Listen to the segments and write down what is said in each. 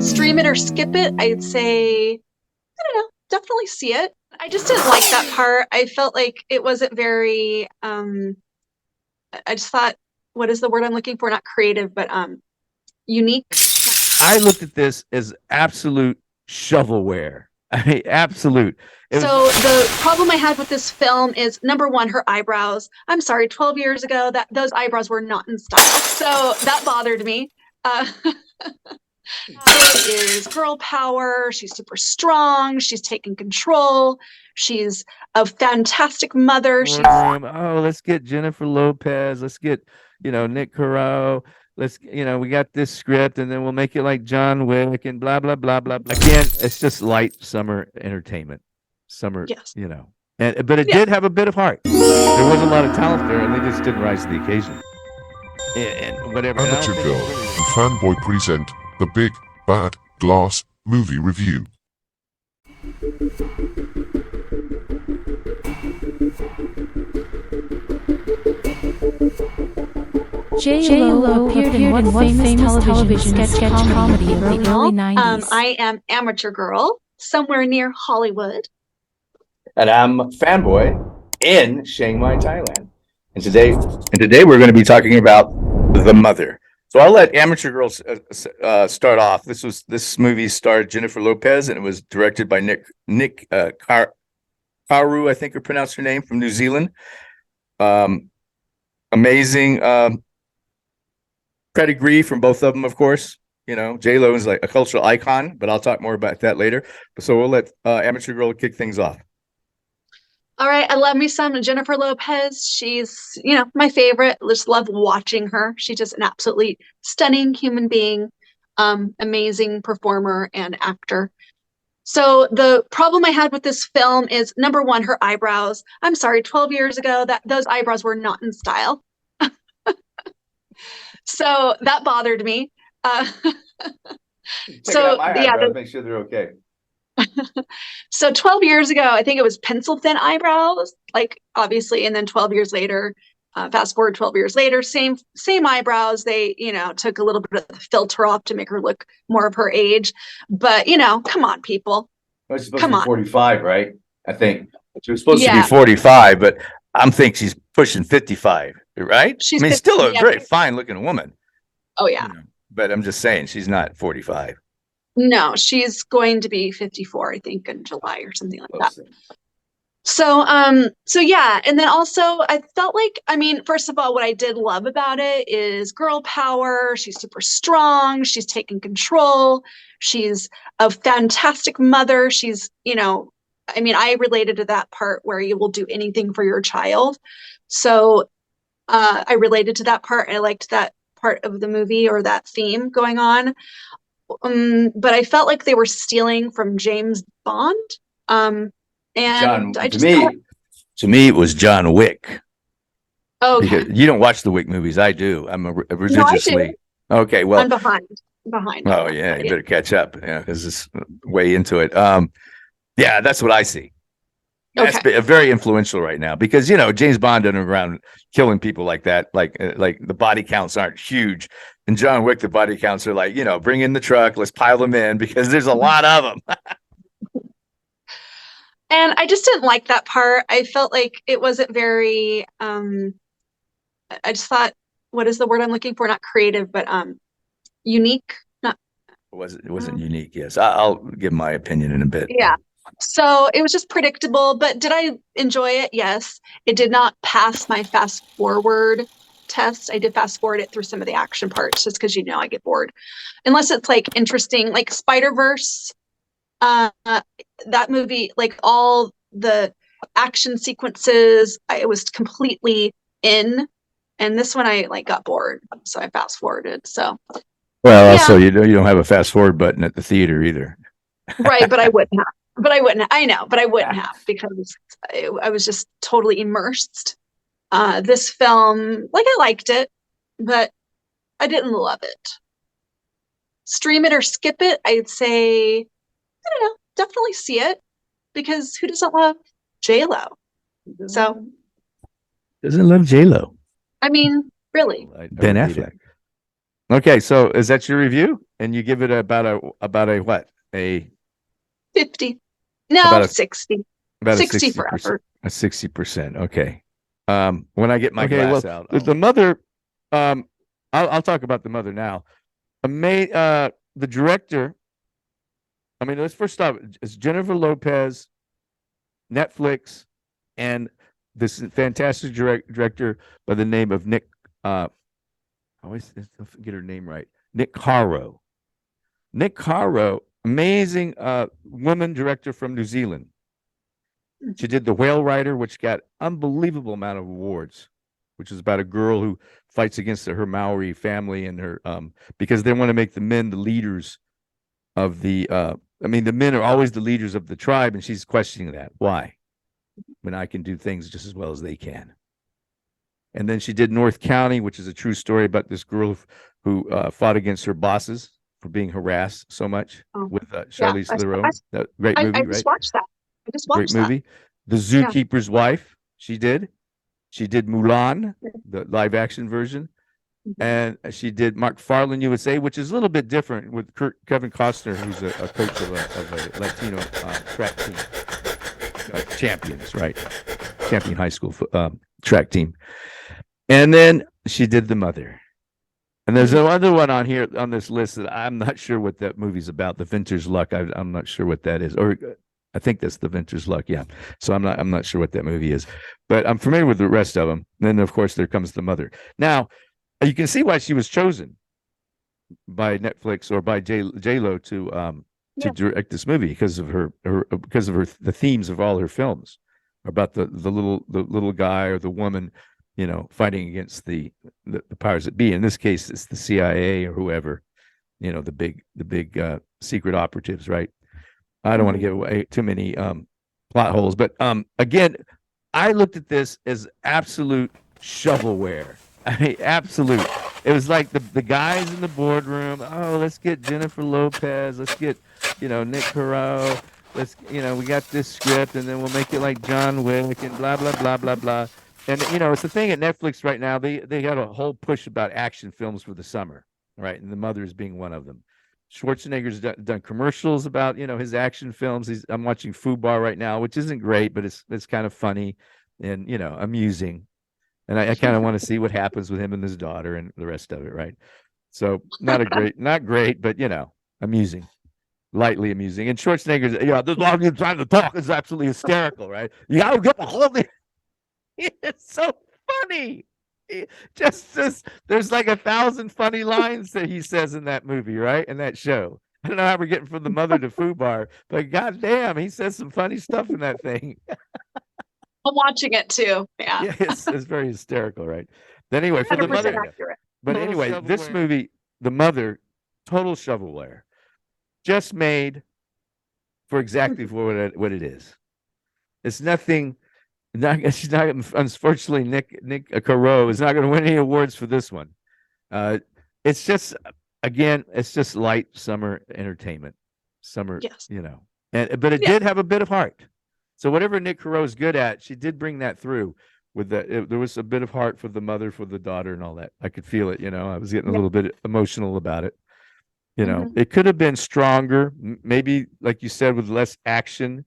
stream it or skip it. I'd say, I don't know, definitely see it. I just didn't like that part. I felt like it wasn't very, I just thought, what is the word I'm looking for? Not creative, but unique. I looked at this as absolute shovelware. I mean, absolute. So the problem I had with this film is number one, her eyebrows. I'm sorry, 12 years ago, that those eyebrows were not in style. So that bothered me. It is girl power. She's super strong. She's taking control. She's a fantastic mother. Let's get Jennifer Lopez. Let's get, Nick Carell. We got this script, and then we'll make it like John Wick and blah blah blah blah blah. Again, it's just light summer entertainment. Summer, yes. But it did have a bit of heart. There was a lot of talent there, and they just didn't rise to the occasion. And whatever. Amateur Girl and Fanboy present the Big Bad Glass Movie Review. J.Lo appeared in what famous television sketch comedy of the early 90s? I am Amateur Girl, somewhere near Hollywood. And I'm Fanboy in Chiang Mai, Thailand. And today we're going to be talking about The Mother. So I'll let Amateur Girls start off. This movie starred Jennifer Lopez, and it was directed by Nick Karu, I think I pronounced her name, from New Zealand. Amazing pedigree from both of them, of course. J-Lo is like a cultural icon, but I'll talk more about that later. So we'll let Amateur Girl kick things off. All right, I love me some Jennifer Lopez. She's, my favorite. Just love watching her. She's just an absolutely stunning human being, amazing performer and actor. So the problem I had with this film is number one, her eyebrows. I'm sorry, 12 years ago, those eyebrows were not in style. So that bothered me. Make sure they're okay. So 12 years ago, I think it was pencil thin eyebrows, like obviously, and then 12 years later, fast forward 12 years later, same eyebrows. They, took a little bit of the filter off to make her look more of her age. But, come on, people. Well, she's supposed to be 45, right? I think she was supposed to be 45, but I'm thinking she's pushing 55, right? She's still a very fine looking woman. Oh, yeah. But I'm just saying she's not 45. No, she's going to be 54, I think, in July or something like that. So yeah. And then also I felt like, first of all, what I did love about it is girl power. She's super strong. She's taking control. She's a fantastic mother. She's, I related to that part where you will do anything for your child. So I related to that part. I liked that part of the movie or that theme going on. But I felt like they were stealing from James Bond. To me, it was John Wick. Okay. Because you don't watch the Wick movies. I do. I'm religiously. No, okay. Well, I'm behind. Oh yeah, you better catch up. Yeah, because it's way into it. Yeah, that's what I see. That's very influential right now because James Bond doesn't around killing people like that. Like the body counts aren't huge. And John Wick, the body counts are like, bring in the truck, let's pile them in because there's a lot of them. And I just didn't like that part. I felt like it wasn't very, I just thought, what is the word I'm looking for? Not creative, but unique. Not. It wasn't unique. Yes. I'll give my opinion in a bit. Yeah. So it was just predictable, but did I enjoy it? Yes. It did not pass my fast forward test. I did fast forward it through some of the action parts just because I get bored. Unless it's like interesting, like Spider-Verse, that movie, like all the action sequences, I was completely in. And this one I got bored. So I fast forwarded. So also you don't have a fast forward button at the theater either. Right, but I wouldn't have. I know, but I wouldn't have because I was just totally immersed. This film, I liked it, but I didn't love it. Stream it or skip it, I'd say, I don't know, definitely see it because who doesn't love J-Lo? So. Doesn't love J-Lo. Really. Ben Affleck. Okay, so is that your review? And you give it about a what? 50. No, About a 60. about a 60 60%. forever. A 60%. Okay. When I get my Okay, glass well, out, the mother, I'll talk about the mother now. The director, I mean, let's first stop. It's Jennifer Lopez, Netflix, and this fantastic director by the name of Nick. I always get her name right. Nick Caro. Nick Caro, amazing woman director from New Zealand. She did The Whale Rider, which got unbelievable amount of awards, which is about a girl who fights against her Maori family and her because they want to make the men the leaders of the I mean the men are always the leaders of the tribe, and she's questioning that. Why? When I can do things just as well as they can. And then she did North County, which is a true story about this girl who fought against her bosses for being harassed so much with Yeah, Charlize Theron. Great I movie, just right? watched that. I just Great watched that. movie. The Yeah. Zookeeper's Wife, she did. She did Mulan, the live action version. And she did Mark Farland USA, which is a little bit different with Kevin Costner, who's a coach of a Latino track team. Champions, right? Champion high school track team. And then she did The Mother. And there's another one on here on this list that I'm not sure what that movie's about. The Vinter's Luck. I'm not sure what that is. Or I think that's The Vinter's Luck. Yeah. So I'm not sure what that movie is, but I'm familiar with the rest of them. And then of course there comes The Mother. Now you can see why she was chosen by Netflix or by J-Lo to direct this movie because of the themes of all her films about the little guy or the woman, you know, fighting against the powers that be. In this case, it's the CIA or whoever, you know, the big secret operatives, right? I don't want to give away too many plot holes, but again, I looked at this as absolute shovelware. I mean, absolute. It was like the guys in the boardroom. Oh, let's get Jennifer Lopez. Let's get, you know, Nick Carell. Let's, you know, we got this script, and then we'll make it like John Wick and blah blah blah blah blah. And you know, it's the thing at Netflix right now. They got a whole push about action films for the summer, right? And The Mother is being one of them. Schwarzenegger's done commercials about, you know, his action films. I'm watching Fubar right now, which isn't great, but it's kind of funny and, you know, amusing. And I kind of want to see what happens with him and his daughter and the rest of it, right? So not great, but you know, amusing, lightly amusing. And Schwarzenegger's, yeah, this long time to talk is absolutely hysterical, right? You gotta get the whole thing. It's so funny. Just there's like 1,000 funny lines that he says in that movie, right? In that show. I don't know how we're getting from The Mother to Fubar, but goddamn, he says some funny stuff in that thing. I'm watching it too. Yeah. Yeah, it's very hysterical, right? But anyway, for The 100% Mother, accurate. but Total anyway, this shovelware. movie, The Mother, total shovelware, just made for exactly for what it is. It's nothing. She's not. Unfortunately, Nick Caro is not going to win any awards for this one. It's just again, it's just light summer entertainment. Summer, Yes. you know, but it Yeah. did have a bit of heart. So whatever Nick Caro is good at, she did bring that through. With there was a bit of heart for the mother, for the daughter, and all that. I could feel it. You know, I was getting a little bit emotional about it. You know, it could have been stronger, maybe like you said, with less action.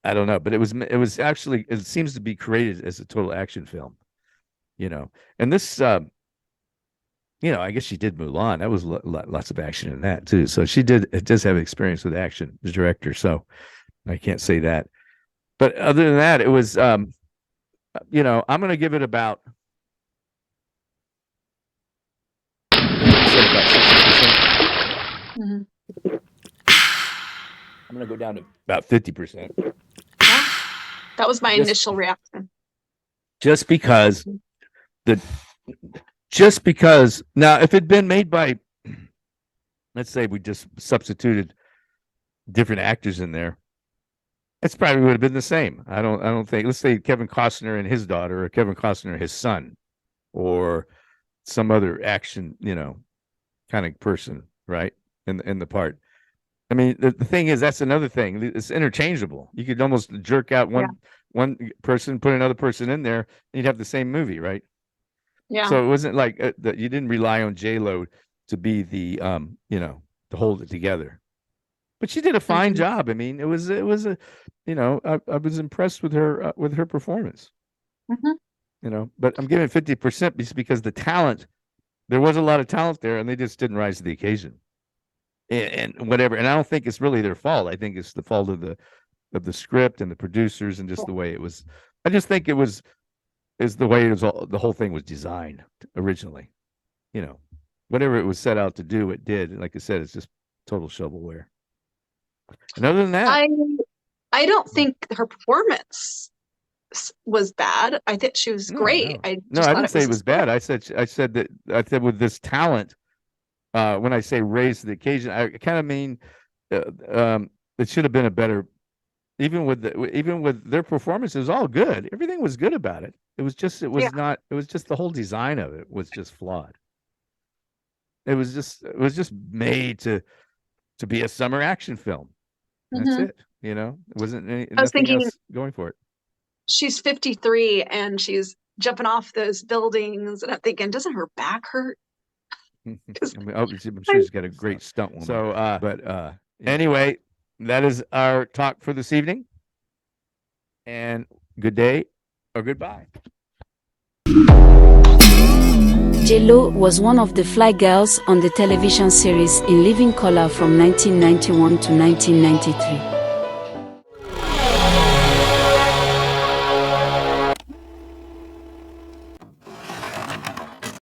I don't know, but it was actually, it seems to be created as a total action film. You know, and this, you know, I guess she did Mulan. That was lots of action in that too. So it does have experience with action, the director. So I can't say that. But other than that, it was, you know, I'm going to give it about 60%. Mhm. I'm going to go down to about 50%. Yeah. That was my Just- initial reaction. Just because now, if it'd been made by, let's say we just substituted different actors in there, it's probably would have been the same. I don't think, let's say Kevin Costner and his daughter, or Kevin Costner and his son, or some other action, you know, kind of person, right? In the part. I mean, the thing is, that's another thing. It's interchangeable. You could almost jerk out one person, put another person in there, and you'd have the same movie, right? Yeah. So it wasn't like that you didn't rely on J-Lo to be the to hold it together. But she did a fine job. I mean, it was I was impressed with her performance. But I'm giving 50% because the talent, there was a lot of talent there, and they just didn't rise to the occasion. And whatever. And I don't think it's really their fault. I think it's the fault of the script and the producers and just the way it was. I just think is the way it was the whole thing was designed originally. Whatever it was set out to do, it did. And like I said, it's just total shovelware. And other than that, I don't think her performance was bad. I think she was great. I didn't say it was bad. I said with this talent, when I say raise to the occasion, I kind of mean it should have been a better. Even with their performance, it was all good. Everything was good about it. It was just the whole design of it was just flawed. It was just made to be a summer action film. That's it. It wasn't nothing else going for it. She's 53 and she's jumping off those buildings, and I'm thinking, doesn't her back hurt? I'm sure she's got a great stunt woman. So, anyway, that is our talk for this evening. And good day or goodbye. J-Lo was one of the fly girls on the television series In Living Color from 1991 to 1993.